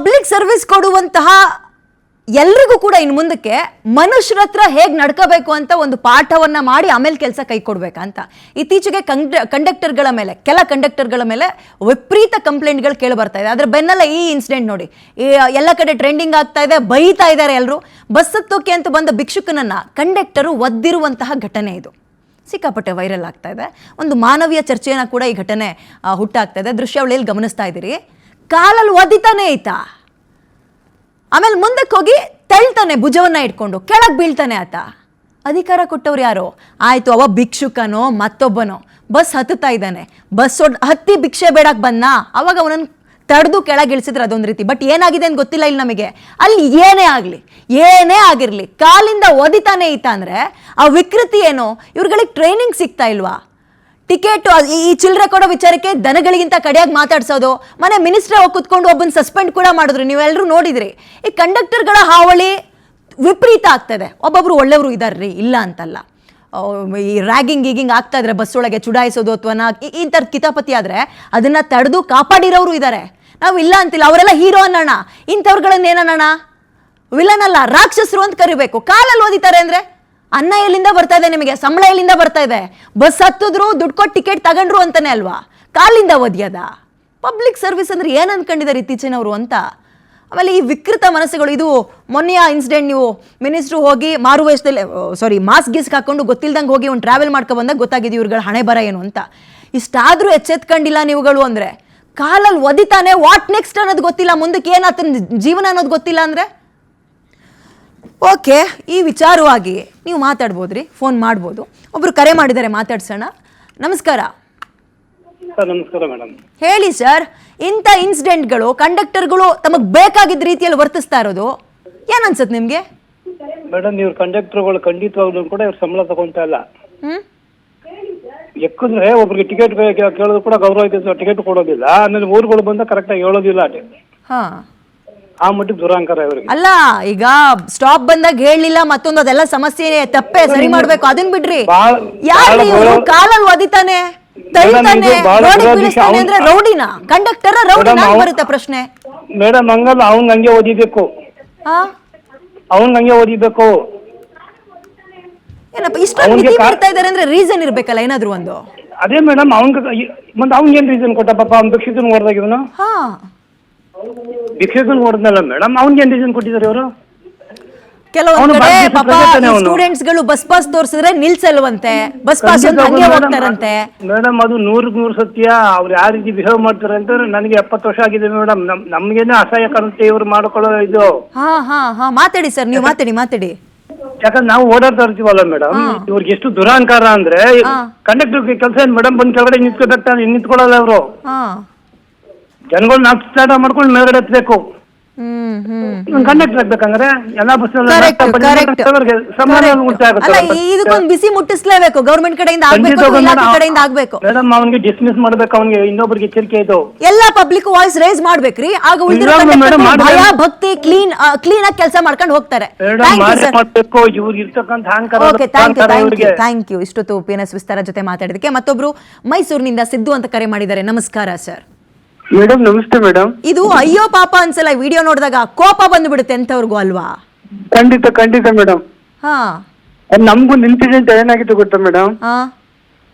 Public service ಕೊಡುವಂತಹ ಎಲ್ರಿಗೂ ಕೂಡ ಇನ್ನು ಮುಂದಕ್ಕೆ ಮನುಷ್ಯರ ಹತ್ರ ಹೇಗೆ ನಡ್ಕೋಬೇಕು ಅಂತ ಒಂದು ಪಾಠವನ್ನ ಮಾಡಿ ಆಮೇಲೆ ಕೆಲಸ ಕೈ ಕೊಡ್ಬೇಕಂತ. ಇತ್ತೀಚೆಗೆ ಕಂಡಕ್ಟರ್ಗಳ ಮೇಲೆ ಕೆಲ ಕಂಡಕ್ಟರ್ಗಳ ಮೇಲೆ ವಿಪರೀತ ಕಂಪ್ಲೇಂಟ್ಗಳು ಕೇಳಿ ಬರ್ತಾ ಇದೆ. ಅದ್ರ ಬೆನ್ನಲ್ಲ ಈ ಇನ್ಸಿಡೆಂಟ್ ನೋಡಿ, ಎಲ್ಲ ಕಡೆ ಟ್ರೆಂಡಿಂಗ್ ಆಗ್ತಾ ಇದೆ, ಬೈತಾ ಇದ್ದಾರೆ ಎಲ್ಲರೂ. ಬಸ್ ಹತ್ತೋಕೆ ಅಂತ ಬಂದ ಭಿಕ್ಷುಕನನ್ನ ಕಂಡಕ್ಟರು ಒದ್ದಿರುವಂತಹ ಘಟನೆ ಇದು ಸಿಕ್ಕಾಪಟ್ಟೆ ವೈರಲ್ ಆಗ್ತಾ ಇದೆ. ಒಂದು ಮಾನವೀಯ ಚರ್ಚೆಯನ್ನ ಕೂಡ ಈ ಘಟನೆ ಹುಟ್ಟಾಗ್ತಾ ಇದೆ. ದೃಶ್ಯಾವಳಿಯಲ್ಲಿ ಗಮನಿಸ್ತಾ ಇದ್ದೀರಿ. ಕಾಲಲ್ಲಿ ಒದಿತಾನೆ ಐತಾ, ಆಮೇಲೆ ಮುಂದಕ್ಕೆ ಹೋಗಿ ತಳ್ತಾನೆ, ಭುಜವನ್ನ ಇಟ್ಕೊಂಡು ಕೆಳಗೆ ಬೀಳ್ತಾನೆ ಆತ. ಅಧಿಕಾರ ಕೊಟ್ಟವ್ರು ಯಾರು? ಆಯ್ತು, ಅವ ಭಿಕ್ಷುಕನೋ ಮತ್ತೊಬ್ಬನೋ ಬಸ್ ಹತ್ತುತ್ತಾ ಇದ್ದಾನೆ, ಬಸ್ ಹತ್ತಿ ಭಿಕ್ಷೆ ಬೇಡಕ್ಕೆ ಬಂದ, ಅವಾಗ ಅವನನ್ನು ತಡೆದು ಕೆಳಗೆ ಇಳಿಸಿದ್ರೆ ಅದೊಂದು ರೀತಿ. ಬಟ್ ಏನಾಗಿದೆ ಅಂತ ಗೊತ್ತಿಲ್ಲ ಇಲ್ಲಿ ನಮಗೆ. ಅಲ್ಲಿ ಏನೇ ಆಗಿರ್ಲಿ ಕಾಲಿಂದ ಒದಿತಾನೆ ಐತ ಅಂದ್ರೆ ಆ ವಿಕೃತಿ ಏನು? ಇವ್ರುಗಳಿಗೆ ಟ್ರೈನಿಂಗ್ ಸಿಗ್ತಾ ಇಲ್ವಾ? ಟಿಕೆಟ್ ಈ ಚಿಲ್ಲರೆ ಕೊಡೋ ವಿಚಾರಕ್ಕೆ ದನಗಳಿಗಿಂತ ಕಡೆಯಾಗಿ ಮಾತಾಡ್ಸೋದು, ಮನೆ ಮಿನಿಸ್ಟ್ರೇ ಹೋಗಿ ಕುತ್ಕೊಂಡು ಒಬ್ಬನ ಸಸ್ಪೆಂಡ್ ಕೂಡ ಮಾಡಿದ್ರು, ನೀವೆಲ್ಲರೂ ನೋಡಿದ್ರಿ. ಈ ಕಂಡಕ್ಟರ್ಗಳ ಹಾವಳಿ ವಿಪರೀತ ಆಗ್ತದೆ. ಒಬ್ಬೊಬ್ರು ಒಳ್ಳೆಯವರು ಇದಾರ್ರಿ, ಇಲ್ಲ ಅಂತಲ್ಲ. ಈ ರ್ಯಾಗಿಂಗ್ ಆಗ್ತಾ ಇದ್ರೆ ಬಸ್ ಒಳಗೆ ಚುಡಾಯಿಸೋದು ಅಥವಾ ಇಂಥರ ಕಿತಾಪತಿ ಆದ್ರೆ ಅದನ್ನ ತಡೆದು ಕಾಪಾಡಿರೋರು ಇದ್ದಾರೆ. ನಾವು ಇಲ್ಲ ಅಂತಿಲ್ಲ, ಅವರೆಲ್ಲ ಹೀರೋ ಅನ್ನೋಣ, ಇಂಥವ್ರುಗಳನ್ನ ಏನೋಣ, ವಿಲನ್ ಅಲ್ಲ, ರಾಕ್ಷಸರು ಅಂತ ಕರಿಬೇಕು. ಕಾಲಲ್ಲಿ ಓದಿತಾರೆ ಅಂದ್ರೆ ಅನ್ನ ಎಲ್ಲಿಂದ ಬರ್ತಾ ಇದೆ ನಿಮಗೆ? ಸಂಬಳ ಎಲ್ಲಿಂದ ಬರ್ತಾ ಇದೆ? ಬಸ್ ಹತ್ತಿದ್ರು, ದುಡ್ಡು ಕೊಟ್ಟು ಟಿಕೆಟ್ ತಗೊಂಡ್ರು ಅಂತಾನೆ ಅಲ್ವಾ? ಕಾಲಿಂದ ಒದಿಯದ? ಪಬ್ಲಿಕ್ ಸರ್ವಿಸ್ ಅಂದ್ರೆ ಏನ್ ಅನ್ಕೊಂಡಿದ್ದಾರೆ ಇತ್ತೀಚಿನವರು ಅಂತ. ಆಮೇಲೆ ಈ ವಿಕೃತ ಮನಸ್ಸುಗಳು, ಇದು ಮೊನ್ನೆಯ ಇನ್ಸಿಡೆಂಟ್, ನೀವು ಮಿನಿಸ್ಟ್ರು ಹೋಗಿ ಮಾರುವೇಷದಲ್ಲಿ ಮಾಸ್ಕ್ ಗೀಸ್ಕ್ ಹಾಕೊಂಡು ಗೊತ್ತಿಲ್ದಂಗೆ ಹೋಗಿ ಒಂದು ಟ್ರಾವೆಲ್ ಮಾಡ್ಕೊ ಬಂದಾಗ ಗೊತ್ತಾಗಿದೆ ಇವ್ರುಗಳ ಹಣೆ ಬರ ಏನು ಅಂತ. ಇಷ್ಟಾದ್ರೂ ಎಚ್ಚೆತ್ಕೊಂಡಿಲ್ಲ ನೀವುಗಳು ಅಂದ್ರೆ. ಕಾಲಲ್ಲಿ ಒದಿತಾನೆ, ವಾಟ್ ನೆಕ್ಸ್ಟ್ ಅನ್ನೋದು ಗೊತ್ತಿಲ್ಲ, ಮುಂದಕ್ಕೆ ಏನಾಗ್ತದೆ ಜೀವನ ಅನ್ನೋದು ಗೊತ್ತಿಲ್ಲ ಅಂದ್ರೆ. ಓಕೆ, ಈ ವಿಚಾರವಾಗಿ ನೀವು ಮಾತಾಡ್ಬೋದ್ರಿ, ಫೋನ್ ಮಾಡ್ಬೋದು. ಒಬ್ರು ಕರೆ ಮಾಡಿದ್ದಾರೆ, ಮಾತಾಡ್ಸೋಣ. ನಮಸ್ಕಾರ. ನಮಸ್ಕಾರ ಮೇಡಮ್. ಹೇಳಿ ಸರ್, ಇಂಥ ಇನ್ಸಿಡೆಂಟ್ಗಳು ಕಂಡಕ್ಟರ್ಗಳು ತಮಗೆ ಬೇಕಾಗಿದ್ದ ರೀತಿಯಲ್ಲಿ ವರ್ತಿಸ್ತಾ ಇರೋದು ಏನನ್ಸುತ್ತೆ ನಿಮ್ಗೆ? ಮೇಡಮ್, ಇವ್ರ ಕಂಡಕ್ಟರ್ಗಳು ಖಂಡಿತವಾಗ್ಲೂ ಕೂಡ ಇವ್ರ ಸಂಬಳ ತಗೊಂತ ಇಲ್ಲ. ಯಾಕಂದ್ರೆ ಒಬ್ರಿಗೆ ಟಿಕೆಟ್ ಕೇಳೋದು ಕೂಡ ಗೌರವ ಇದೆ, ಟಿಕೆಟ್ ಕೊಡೋದಿಲ್ಲ. ಆಮೇಲೆ ಊರುಗಳು ಬಂದ ಕರೆಕ್ಟಾಗಿ ಹೇಳೋದಿಲ್ಲ. ಆ ಮಟ್ಟಿಗೆ ದುರಾಂಕಾರ ಇವರಿಗೆ. ಅಲ್ಲ, ಈಗ ಸ್ಟಾಪ್ ಬಂದಾಗ ಹೇಳಲಿಲ್ಲ ಮತ್ತೊಂದು, ಅದೆಲ್ಲ ಸಮಸ್ಯೆ ತಪ್ಪೆ, ಸರಿ ಮಾಡ್ಬೇಕು, ಅದನ್ನ ಬಿಡ್ರಿ. ಯಾರು ಕಾಲಲ್ಲಿ ಒದಿತಾನೆ, ತಳ್ತಾನೆ, ಅಂದ್ರೆ ರೌಡಿನ ಕಂಡಕ್ಟರ್? ರೌಡಿನ ಬರುತ್ತೆ ಪ್ರಶ್ನೆ. ಮೇಡಮ್ ಹಂಗಲ್ಲ, ಅವ್ನ್ ಹಂಗೆ ಓದಿಬೇಕು, ಏನಪ್ಪ ಇಷ್ಟೊಂದು ಮಿತಿ ಮಾಡ್ತಾ ಇದಾರೆ ಅಂದ್ರೆ ರೀಸನ್ ಇರ್ಬೇಕಲ್ಲ, ಏನಾದ್ರು ಒಂದು. ಅದೇ ಮೇಡಮ್, ಅವ್ನ್ ಏನ್ ರೀಸನ್ ಕೊಟ್ಟ? ಪಾಪ ಅವ್ನ್ ಭಿಕ್ಷಿತನ ಹೊಡೆದಾಗಿವನು, ಭಿಕ್ಷಿತನ ಹೊಡೆದ್ನಲ್ಲ ಮೇಡಮ್, ಅವ್ನ್ಗೆ ಏನ್ ರೀಸನ್ ಕೊಟ್ಟಿದ್ದಾರೆ ಇವರು? ಕೆಲವೊಂದು ಕಡೆ ಪಾಪ ಸ್ಟೂಡೆಂಟ್ಸ್ ಗಳು ಬಸ್ ಪಾಸ್ ತೋರಿಸಿದ್ರೆ ನಿಲ್ಸಲ್ವಂತೆ, ಬಸ್ ಪಾಸ್ ಹಂಗೆ ಹೋಗ್ತಾರಂತೆ. ಮೇಡಮ್, ಅದು 100% ಸತ್ಯ. ಅವ್ರು ಯಾವ ರೀತಿ ಬಿಹೇವ್ ಮಾಡ್ತಾರೆ ಅಂತ ನನಗೆ 70 ವರ್ಷ ಆಗಿದೆ ಮೇಡಮ್. ನಮ್ಗೇನೆ ಅಸಹ್ಯ ಕಾಣುತ್ತೆ ಇವ್ರು ಮಾಡ್ಕೊಳ್ಳೋ ಇದು. ಮಾತಾಡಿ ಸರ್, ನೀವು ಮಾತಾಡಿ. ಯಾಕಂದ್ರೆ ನಾವು ಓಡಾಡ್ತಾ ಇರ್ತೀವಲ್ಲ ಮೇಡಮ್, ಇವ್ರಿಗೆ ಎಷ್ಟು ದುರಾಂಕಾರ ಅಂದ್ರೆ, ಕಂಡಕ್ಟರ್ ಕೆಲಸ ಏನ್ ಮೇಡಮ್, ಬಂದ್ ಕೆಳಗಡೆ ನಿಂತ್ಕೊಳ್ಳಲ್ಲ ಅವರು. ಜನಗಳು ನಾವು ಸ್ಟಾರ್ಟ್ ಮಾಡ್ಕೊಂಡು ಮೇಲ್ಗಡೆ ಎತ್ತಬೇಕು. ಕಂಡಕ್ಟರ್ ಆಗ್ಬೇಕಂದ್ರೆ ಎಲ್ಲಾ ಬಸ್ ಇದಕ್ಕೊಂದು ಬಿಸಿ ಮುಟ್ಟಿಸ್ಲೇಬೇಕು, ಗೌರ್ಮೆಂಟ್ ಕಡೆಯಿಂದ ಆಗ್ಬೇಕು. ಮೇಡಮ್, ಅವನಿಗೆ ಡಿಸ್ಮಿಸ್ ಮಾಡ್ಬೇಕು, ಅವನಿಗೆ ಇನ್ನೊಬ್ರಿಗೆ ಎಚ್ಚರಿಕೆ ಇದು. ಎಲ್ಲಾ ಪಬ್ಲಿಕ್ ವಾಯ್ಸ್ ರೇಸ್ ಮಾಡ್ಬೇಕ್ರಿ, ಆಗ ಭಯ ಭಕ್ತಿ ಕ್ಲೀನ್ ಆಗಿ ಕೆಲಸ ಮಾಡ್ಕೊಂಡು ಹೋಗ್ತಾರೆ. Thank you. ಇಷ್ಟೊತ್ತು PNS ವಿಸ್ತಾರ ಜೊತೆ ಮಾತಾಡಿದಕ್ಕೆ. ಮತ್ತೊಬ್ರು ಮೈಸೂರಿನಿಂದ ಸಿದ್ದು ಅಂತ ಕರೆ ಮಾಡಿದ್ದಾರೆ. ನಮಸ್ಕಾರ ಸರ್. ಮೇಡಮ್ ನಮಸ್ತೆ ಮೇಡಮ್. ಇದು ಅಯ್ಯೋ ಪಾಪ ಅನ್ಸಲ್ಲ, ವಿಡಿಯೋ ನೋಡಿದಾಗ ಕೋಪ ಬಂದ್ಬಿಡುತ್ತೆ ಎಂತವ್ರಿಗೂ ಅಲ್ವಾ? ಖಂಡಿತ ಮೇಡಮ್. ನಮ್ಗೊಂದು ಇನ್ಸಿಡೆಂಟ್ ಏನಾಗಿತ್ತು ಗೊತ್ತಾ ಮೇಡಮ್?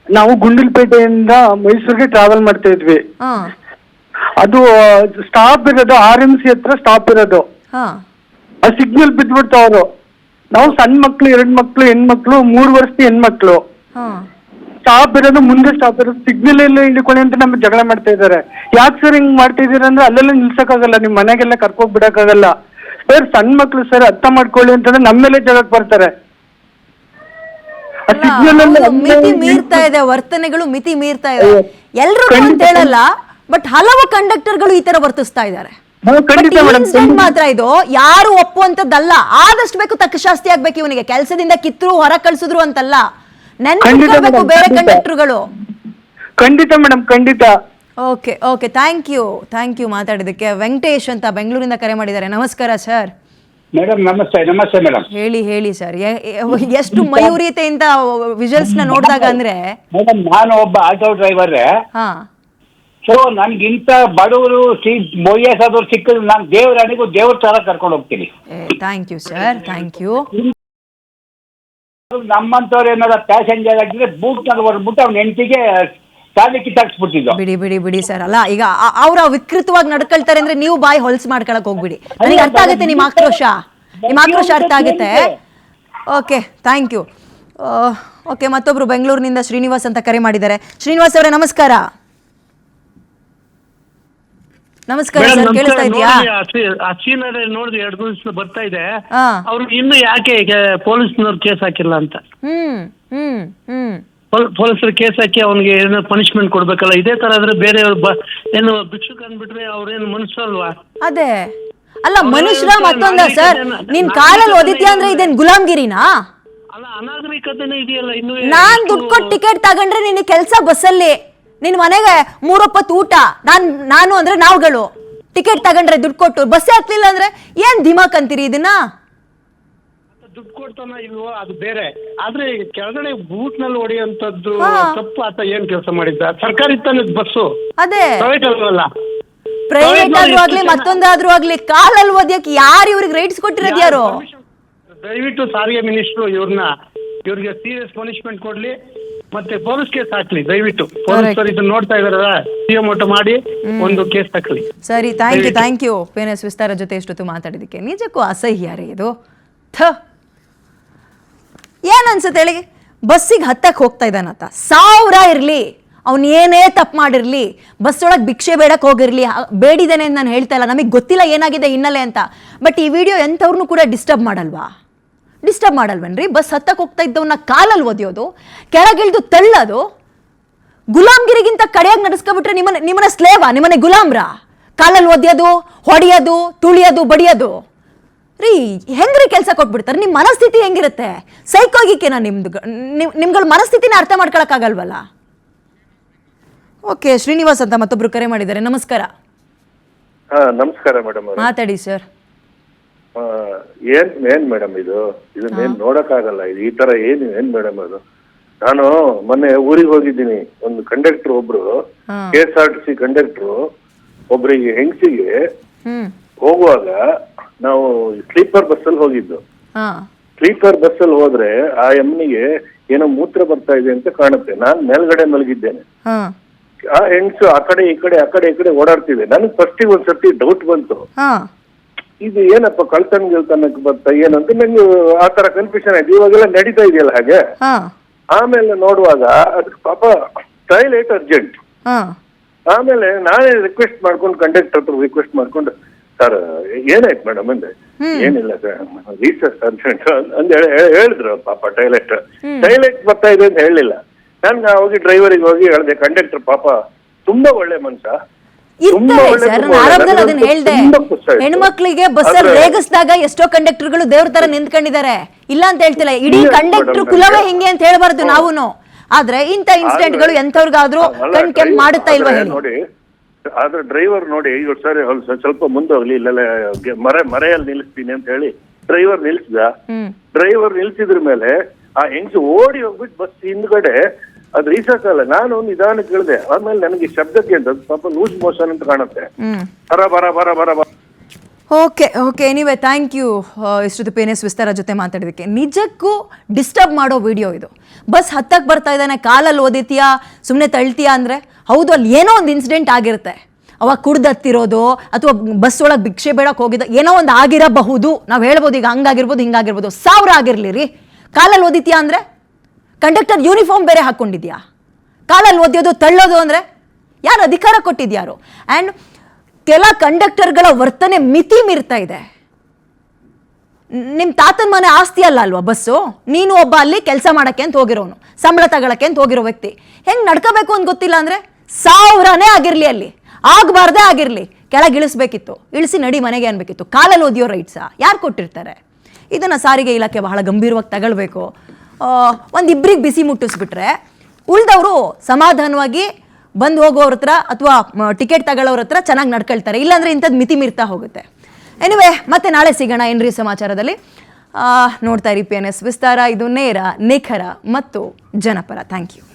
ನಾವು ಗುಂಡಲ್ಪೇಟೆಯಿಂದ ಮೈಸೂರಿಗೆ ಟ್ರಾವೆಲ್ ಮಾಡ್ತಾ ಇದ್ವಿ. ಅದು ಸ್ಟಾಪ್ ಇರೋದು RMC ಹತ್ರ ಸ್ಟಾಪ್ ಇರೋದು. ಆ ಸಿಗ್ನಲ್ ಬಿದ್ಬಿಡ್ತಾವ್ರು. ನಾವು ಸಣ್ಣ ಮಕ್ಳು, 2 ಮಕ್ಳು, ಹೆಣ್ಮಕ್ಳು, 3 ವರ್ಷದ ಹೆಣ್ಮಕ್ಳು. ಸ್ಟಾಪ್ ಇರೋದು ಮುಂದೆ, ಸ್ಟಾಪ್ ಇರೋದು ಸಿಗ್ನಲ್ ಎಲ್ಲ ಹಿಡ್ಕೊಳ್ಳಿ ಅಂತ ನಮ್ಗೆ ಜಗಳ ಮಾಡ್ತಾ ಇದಾರೆ. ಯಾಕೆ ಸರ್ ಹಿಂಗ್ ಮಾಡ್ತಾ ಇದೀರ ಅಂದ್ರೆ, ಅಲ್ಲೆಲ್ಲ ನಿಲ್ಸಕ್ಕಾಗಲ್ಲ, ನಿಮ್ ಮನೆಗೆಲ್ಲ ಕರ್ಕೋಗ್ ಬಿಡಕ್ಕಾಗಲ್ಲ ಸರ್. ಸಣ್ಣ ಮಕ್ಳು ಸರ್, ಅರ್ಥ ಮಾಡ್ಕೊಳ್ಳಿ ಅಂತಂದ್ರೆ ನಮ್ಮೇಲೆ ಜಗಕ್ ಬರ್ತಾರೆ. ಮಿತಿ ಮೀರ್ತಾ ಇದೆ, ವರ್ತನೆಗಳು ಮಿತಿ ಮೀರ್ತಾ ಇದೆ. ಎಲ್ರು ಅಂತ ಹೇಳಲ್ಲ, ಬಟ್ ಹಲವು ಕಂಡಕ್ಟರ್ಗಳು ಈ ತರ ವರ್ತಿಸ್ತಾ ಇದ್ದಾರೆ. ಮಾತ್ರ ಇದು ಯಾರು ಒಪ್ಪುವಂತದ್ದಲ್ಲ. ಆದಷ್ಟು ಬೇಕು ತಕ್ಕ ಶಾಸ್ತಿ ಆಗ್ಬೇಕು ಇವನಿಗೆ. ಕೆಲಸದಿಂದ ಕಿತ್ತರು, ಹೊರ ಕಳ್ಸಿದ್ರು ಅಂತಲ್ಲ, ನೆನ್ಪಿಟ್ಕೋಬೇಕು ಬೇರೆ ಕಂಡಕ್ಟರ್ಗಳು. ಖಂಡಿತ ಮೇಡಮ್, ಖಂಡಿತ. ಓಕೆ ಥ್ಯಾಂಕ್ ಯು ಮಾತಾಡಿದಕ್ಕೆ. ವೆಂಕಟೇಶ್ ಅಂತ ಬೆಂಗಳೂರಿಂದ ಕರೆ ಮಾಡಿದ್ದಾರೆ. ನಮಸ್ಕಾರ ಸರ್. ಮೇಡಮ್ ನಮಸ್ತೆ ಮೇಡಮ್. ಹೇಳಿ ಸರ್, ಎಷ್ಟು ಮಯೂರಿಯತೆಯಿಂದ ವಿಜುವಲ್ಸ್ ನ ನೋಡಿದಾಗ ಅಂದ್ರೆ. ಮೇಡಮ್, ನಾನು ಒಬ್ಬ ಆಟೋ ಡ್ರೈವರ್. ಸೊ ನನ್ಗಿಂತ ಬಡವರು ವಯಸ್ಸಾದವ್ರು ಸಿಕ್ಕಿದ್ರು ನಾನು ದೇವ್ರ ಅಣಿಗೂ ದೇವ್ರ ತರ ಕರ್ಕೊಂಡು ಹೋಗ್ತೀನಿ. Thank you sir, thank you. ನಮ್ಮಂತವ್ರು ಏನಾರ ಪ್ಯಾಸೆಂಜರ್ ಆಗಿದ್ರೆ ಬೂಟ್ನಲ್ಲಿ ಹೊರಬಿಟ್ಟು ಅವ್ನ ಹೆಂಡತಿಗೆ ಸಾಲಿ ಕಿತ್ತಾಕ್ಸ್ಬಿಟ್ಟಿದ್ದು. ಬಿಡಿ ಬಿಡಿ ಬಿಡಿ ಸರ್, ಅಲ್ಲ ಈಗ ಅವ್ರ ವಿಕೃತವಾಗಿ ನಡ್ಕೊಳ್ತಾರೆ ಅಂದ್ರೆ ನೀವು ಬಾಯಿ ಹೊಲ್ಸ್ ಮಾಡ್ಕೊಳಕ್ ಹೋಗ್ಬಿಡಿ. ನನಗೆ ಅರ್ಥ ಆಗುತ್ತೆ ನಿಮ್ಮ ಆಕ್ರೋಶ ಅರ್ಥ ಆಗುತ್ತೆ. Okay, thank you. ಓಕೆ, ಮತ್ತೊಬ್ರು ಬೆಂಗಳೂರಿನಿಂದ ಶ್ರೀನಿವಾಸ್ ಅಂತ ಕರೆ ಮಾಡಿದ್ದಾರೆ. ಶ್ರೀನಿವಾಸ್ ಅವರೇ ನಮಸ್ಕಾರ. ನಮಸ್ಕಾರ ಸರ್, ಕೇಳಿಸ್ತಾ ಇದೆಯಾ? ಆ ಸೀನರಿ ನೋಡಿದ್ವಿ, 2 ದಿವಸ ಬರ್ತಾ ಇದೆ. ಅವ್ರು ಇನ್ನು ಯಾಕೆ ಪೊಲೀಸ್ನವ್ರು ಕೇಸ್ ಹಾಕಿಲ್ಲ ಅಂತ. ಪೊಲೀಸರು ಕೇಸ್ ಹಾಕಿ ಅವ್ನಿಗೆ ಏನೋ ಪನಿಷ್ಮೆಂಟ್ ಕೊಡ್ಬೇಕಲ್ಲ. ಇದೇ ತರ ಆದ್ರೆ ಬೇರೆಯವ್ರು ಏನು ಭಿಕ್ಷುಕ ಅಂದ್ಬಿಟ್ರೆ ಅವ್ರೇನು ಮನುಷ್ಯರಲ್ವಾ? ಅದೇ ಅಲ್ಲ, ಮನುಷ್ಯರ ಮತ್ತೊಂದ ಸರ್. ನೀನ್ ಕಾಲಲ್ಲಿ ಓದಿದ್ಯಾ ಅಂದ್ರೆ ಇದೇನ್ ಗುಲಾಮ್ಗಿರಿನಾ? ಅಲ್ಲ, ಅನಾಗರಿಕತೆನೇ ಇದೆಯಲ್ಲ ಇನ್ನು. ನಾನ್ ದುಡ್ಡು ಕೊಟ್ಟು ಟಿಕೆಟ್ ತಗೊಂಡ್ರೆ ನಿನ್ನ ಕೆಲ್ಸ ಬಸ್ಸಲ್ಲಿ, ನಿನ್ ಮನೆಗೆ 3 ಹೊತ್ತು ಊಟ. ನಾನು ಅಂದ್ರೆ ನಾವುಗಳು ಟಿಕೆಟ್ ತಗೊಂಡ್ರೆ ದುಡ್ಡು ಕೊಟ್ಟು ಬಸ್ಸೇ ಹತ್ಲಿಲ್ಲ ಅಂದ್ರೆ ಏನ್ ದಿಮಾಕ್ ಅಂತೀರಿ ಇದನ್ನ? ದುಡ್ಡು ಕೊಡ್ತಾನ ಇಲ್ವೋ ಅದು ಬೇರೆ, ಆದ್ರೆ ಕೆಳಗಡೆ ಬೂಟ್ ನಲ್ಲಿ ಹೊಡೆಯುವಂತದ್ದು ತಪ್ಪು. ಆತ ಏನ್ ಕೆಲಸ ಮಾಡಿದ್ದ? ಸರ್ಕಾರಿ ತಾನೆ ಬಸ್ಸು, ಅದೇ ಪ್ರೈವೇಟ್ ಅಲ್ವಲ್ಲ. ಪ್ರೈವೇಟ್ ಆದ್ರೂ ಆಗ್ಲಿ ಮತ್ತೊಂದಾದ್ರೂ ಆಗ್ಲಿ ಕಾಲಲ್ಲಿ ಓದ್ಯಕ್ಕೆ ಯಾರು ಇವ್ರಿಗೆ ರೈಟ್ಸ್ ಕೊಟ್ಟಿರೋದು? ಯಾರು? ದಯವಿಟ್ಟು ಸಾರಿಗೆ ಮಿನಿಸ್ಟ್ರು ಇವ್ರಿಗೆ ಸೀರಿಯಸ್ ಪನಿಷ್ಮೆಂಟ್ ಕೊಡ್ಲಿ, ಮತ್ತೆ ಪೊಲೀಸ್ ಕೇಸ್ ಹಾಕ್ಲಿ ದಯವಿಟ್ಟು. ಪೊಲೀಸರು ಇದನ್ನ ನೋಡ್ತಾ ಇದಾರ, ಸಿಎಂ ಒಟ್ಟು ಮಾಡಿ ಒಂದು ಕೇಸ್ ಹಾಕ್ಲಿ. ಸರಿ, ಥ್ಯಾಂಕ್ ಯು PNS ವಿಸ್ತಾರ ಜೊತೆ ಇಷ್ಟೊತ್ತು ಮಾತಾಡಿದಕ್ಕೆ. ನಿಜಕ್ಕೂ ಅಸಹ್ಯ ರೀ ಇದು. ಏನ್ ಅನ್ಸುತ್ತೆ ಹೇಳಿ? ಬಸ್ಸಿಗೆ ಹತ್ತಕ್ಕೆ ಹೋಗ್ತಾ ಇದ್ದಾನತ್ತ, 1000 ಇರ್ಲಿ, ಅವ್ನು ಏನೇ ತಪ್ಪು ಮಾಡಿರ್ಲಿ, ಬಸ್ ಒಳಗೆ ಭಿಕ್ಷೆ ಬೇಡಕ್ಕೆ ಹೋಗಿರ್ಲಿ, ಬೇಡಿದ್ದೇನೆ ಅಂತ ನಾನು ಹೇಳ್ತಾ ಇಲ್ಲ, ನಮಗೆ ಗೊತ್ತಿಲ್ಲ ಏನಾಗಿದೆ ಹಿನ್ನೆಲೆ ಅಂತ. ಬಟ್ ಈ ವಿಡಿಯೋ ಎಂಥವ್ರನ್ನೂ ಕೂಡ ಡಿಸ್ಟರ್ಬ್ ಮಾಡಲ್ವನ್ರಿ? ಬಸ್ ಹತ್ತಕ್ಕೆ ಹೋಗ್ತಾ ಇದ್ದವನ್ನ ಕಾಲಲ್ಲಿ ಒದೆಯೋದು, ಕೆಳಗಿಳಿದು ತಳ್ಳೋದು, ಗುಲಾಮ್ಗಿರಿಗಿಂತ ಕಡೆಯಾಗಿ ನಡೆಸ್ಕೊಬಿಟ್ರೆ ನಿಮ್ಮನ್ನ ಸ್ಲೇವಾ, ನಿಮ್ಮನೆ ಗುಲಾಮ್ರ? ಕಾಲಲ್ಲಿ ಒದೆಯೋದು, ಹೊಡೆಯೋದು, ತುಳಿಯೋದು, ಬಡಿಯೋದು ರೀ, ಹೆಂಗ್ರಿ ಕೆಲಸ ಕೊಟ್ಬಿಡ್ತಾರೆ? ನಿಮ್ಮ ಮನಸ್ಥಿತಿ ಹೆಂಗಿರುತ್ತೆ? ಸೈಕೋಗಿಕೇನಾ ನಿಮ್ಗಳ ಮನಸ್ಥಿತಿನ ಅರ್ಥ ಮಾಡ್ಕೊಳಕ್ಕಾಗಲ್ವಲ್ಲ? ಓಕೆ, ಶ್ರೀನಿವಾಸ್ ಅಂತ ಮತ್ತೊಬ್ರು ಕರೆ ಮಾಡಿದ್ದಾರೆ. ನಮಸ್ಕಾರ. ನಮಸ್ಕಾರ ಮೇಡಮ್. ಮಾತಾಡಿ ಸರ್. ಏನ್ ಮೇಡಮ್ ಇದನ್ನೇನ್ ನೋಡಕ್ಕಾಗಲ್ಲ. ಈ ತರ ಏನ್ ಮೇಡಮ್ ಅದು? ನಾನು ಮೊನ್ನೆ ಊರಿಗೆ ಹೋಗಿದ್ದೀನಿ. ಒಂದು ಕಂಡಕ್ಟರ್ ಒಬ್ರು, KSRTC ಕಂಡಕ್ಟರ್ ಒಬ್ರಿಗೆ ಹೆಂಗಸಿಗೆ ಹೋಗುವಾಗ ನಾವು ಸ್ಲೀಪರ್ ಬಸ್ ಅಲ್ಲಿ ಹೋಗಿದ್ದು. ಸ್ಲೀಪರ್ ಬಸ್ ಅಲ್ಲಿ ಹೋದ್ರೆ ಆ ಎಮ್ನಿಗೆ ಏನೋ ಮೂತ್ರ ಬರ್ತಾ ಇದೆ ಅಂತ ಕಾಣುತ್ತೆ. ನಾನ್ ಮೇಲ್ಗಡೆ ಮಲಗಿದ್ದೇನೆ. ಆ ಹೆಂಗಸು ಆ ಕಡೆ ಈ ಕಡೆ ಓಡಾಡ್ತಿದೆ. ನನಗೆ ಫಸ್ಟಿಗೆ ಒಂದ್ಸತಿ ಡೌಟ್ ಬಂತು, ಇದು ಏನಪ್ಪ ಕಳ್ತನ ಗಿಳ್ತನಕ್ಕೆ ಬರ್ತಾ ಏನಂತ ನಂಗೆ ಆ ತರ ಕನ್ಫ್ಯೂಷನ್ ಆಯ್ತು. ಇವಾಗೆಲ್ಲ ನಡೀತಾ ಇದೆಯಲ್ಲ ಹಾಗೆ. ಆಮೇಲೆ ನೋಡುವಾಗ ಅದಕ್ಕೆ ಪಾಪ ಟಾಯ್ಲೆಟ್ ಅರ್ಜೆಂಟ್. ಆಮೇಲೆ ನಾನೇ ರಿಕ್ವೆಸ್ಟ್ ಮಾಡ್ಕೊಂಡು ಕಂಡಕ್ಟರ್ ಹತ್ರ ರಿಕ್ವೆಸ್ಟ್ ಮಾಡ್ಕೊಂಡು, ಸರ್ ಏನಾಯ್ತು ಮೇಡಮ್ ಅಂದೆ. ಏನಿಲ್ಲ ಸರ್, ರೀಸಸ್ ಅರ್ಜೆಂಟ್ ಅಂತ ಹೇಳಿದ್ರು. ಪಾಪ ಟಾಯ್ಲೆಟ್ ಬರ್ತಾ ಇದೆ ಅಂತ ಹೇಳಿಲ್ಲ. ನಾನು ಹೋಗಿ ಡ್ರೈವರಿಗೆ ಹೋಗಿ ಹೇಳಿದೆ. ಕಂಡಕ್ಟರ್ ಪಾಪ ತುಂಬಾ ಒಳ್ಳೆ ಮನುಷ್ಯ. ಹೆಣ್ಮಕ್ಳಿಗೆ ಬಸ್ಸಲ್ಲಿ ರೇಗಿಸಿದಾಗ ಎಷ್ಟೋ ಕಂಡಕ್ಟರ್ಗಳು ದೇವ್ರ ತರ ನಿಂತ್ಕೊಂಡಿದ್ದಾರೆ, ಇಲ್ಲ ಅಂತ ಹೇಳ್ತಿಲ್ಲ. ಇಡೀ ಕಂಡಕ್ಟರ್ ಕುಲವೇ ಹಿಂಗೆ ಅಂತ ಹೇಳ್ಬಾರ್ದು ನಾವುನು. ಆದ್ರೆ ಇಂಥ ಇನ್ಸಿಡೆಂಟ್ ಗಳು ಎಂತವ್ರಿಗಾದ್ರೂ ಕಣ್ ಕೆಂಪ್ ಮಾಡುತ್ತಾ ಇಲ್ವಾ ಹೇಳಿ? ನೋಡಿ, ಆದ್ರೆ ಡ್ರೈವರ್ ನೋಡಿ, ಇವ್ರು ಸರಿ ಸ್ವಲ್ಪ ಮುಂದೋಗ್ಲಿ, ಇಲ್ಲೆಲ್ಲ ಮರೆಯಲ್ಲಿ ನಿಲ್ಲಿಸ್ತೀನಿ ಅಂತ ಹೇಳಿ ಡ್ರೈವರ್ ನಿಲ್ಸಿದ. ಡ್ರೈವರ್ ನಿಲ್ಸಿದ್ರ ಮೇಲೆ ಆ ಹೆಂಗ್ಸು ಓಡಿ ಹೋಗ್ಬಿಟ್ಟು ಬಸ್ ಹಿಂದ್ಗಡೆ ಅದು ರೀಸರ್ಚ್ ಅಲ್ಲ. ನಾನು ನಿಧಾನ ಕೇಳಿದೆ. ಆಮೇಲೆ ನನಗೆ ಶಬ್ದಕ್ಕೆ ಅಂತ ಪಾಪ ಲೂಸ್ ಮೋಷನ್ ಅಂತ ಕಾಣುತ್ತೆ. ಬರ. ಓಕೆ, ಎನಿವೆ ಥ್ಯಾಂಕ್ ಯು ಇಷ್ಟೊತ್ತು PNS ವಿಸ್ತಾರ ಜೊತೆ ಮಾತಾಡೋದಕ್ಕೆ. ನಿಜಕ್ಕೂ ಡಿಸ್ಟರ್ಬ್ ಮಾಡೋ ವಿಡಿಯೋ ಇದು. ಬಸ್ ಹತ್ತಕ್ಕೆ ಬರ್ತಾ ಇದ್ದಾನೆ, ಕಾಲಲ್ಲಿ ಓದಿತೀಯಾ, ಸುಮ್ಮನೆ ತಳ್ತೀಯಾ ಅಂದರೆ ಹೌದು, ಅಲ್ಲಿ ಏನೋ ಒಂದು ಇನ್ಸಿಡೆಂಟ್ ಆಗಿರುತ್ತೆ. ಅವಾಗ ಕುಡ್ದತ್ತಿರೋದು ಅಥವಾ ಬಸ್ ಒಳಗೆ ಭಿಕ್ಷೆ ಬೇಡಕ್ಕೆ ಹೋಗಿದ್ದ ಏನೋ ಒಂದು ಆಗಿರಬಹುದು. ನಾವು ಹೇಳ್ಬೋದು ಈಗ ಹಂಗಾಗಿರ್ಬೋದು ಹಿಂಗಾಗಿರ್ಬೋದು. 1000 ಆಗಿರಲಿ ರೀ, ಕಾಲಲ್ಲಿ ಓದಿತೀಯಾ ಅಂದರೆ ಕಂಡಕ್ಟರ್ ಯೂನಿಫಾರ್ಮ್ ಬೇರೆ ಹಾಕ್ಕೊಂಡಿದ್ಯಾ? ಕಾಲಲ್ಲಿ ಓದಿಯೋದು ತಳ್ಳೋದು ಅಂದರೆ ಯಾರು ಅಧಿಕಾರ ಕೊಟ್ಟಿದ್ಯಾರು? ಆ್ಯಂಡ್ ಕೆಲ ಕಂಡಕ್ಟರ್ಗಳ ವರ್ತನೆ ಮಿತಿ ಮೀರ್ತಾ ಇದೆ. ನಿಮ್ಮ ತಾತನ ಮನೆ ಆಸ್ತಿ ಅಲ್ವಾ ಬಸ್ಸು? ನೀನು ಒಬ್ಬ ಅಲ್ಲಿ ಕೆಲಸ ಮಾಡೋಕ್ಕೆ ಅಂತ ಹೋಗಿರೋನು, ಸಂಬಳ ತಗೊಳಕ್ಕೆ ಅಂತ ಹೋಗಿರೋ ವ್ಯಕ್ತಿ. ಹೆಂಗೆ ನಡ್ಕೋಬೇಕು ಅಂತ ಗೊತ್ತಿಲ್ಲ ಅಂದರೆ 1000ನೇ ಆಗಿರಲಿ, ಅಲ್ಲಿ ಆಗಬಾರ್ದೇ ಆಗಿರಲಿ, ಕೆಳಗೆ ಇಳಿಸ್ಬೇಕಿತ್ತು, ಇಳಿಸಿ ನಡಿ ಮನೆಗೆ ಅನ್ಬೇಕಿತ್ತು. ಕಾಲಲ್ಲಿ ಓದಿಯೋ ರೈಟ್ಸಾ ಯಾರು ಕೊಟ್ಟಿರ್ತಾರೆ? ಇದನ್ನು ಸಾರಿಗೆ ಇಲಾಖೆ ಬಹಳ ಗಂಭೀರವಾಗಿ ತಗೊಳ್ಬೇಕು. ಒಂದಿಬ್ಬರಿಗೆ ಬಿಸಿ ಮುಟ್ಟಿಸ್ಬಿಟ್ರೆ ಉಳಿದವರು ಸಮಾಧಾನವಾಗಿ ಬಂದು ಹೋಗೋವ್ರ ಹತ್ರ ಅಥವಾ ಟಿಕೆಟ್ ತಗೊಳ್ಳೋರ ಹತ್ರ ಚೆನ್ನಾಗಿ ನಡ್ಕೊಳ್ತಾರೆ. ಇಲ್ಲಾಂದರೆ ಇಂಥದ್ದು ಮಿತಿ ಮೀರ್ತಾ ಹೋಗುತ್ತೆ. ಎನಿವೆ, ಮತ್ತೆ ನಾಳೆ ಸಿಗೋಣ ಏನ್ರಿ ಸಮಾಚಾರದಲ್ಲಿ. ನೋಡ್ತಾ ಇರಿ PNS ವಿಸ್ತಾರ. ಇದು ನೇರ, ನಿಖರ ಮತ್ತು ಜನಪರ. Thank you.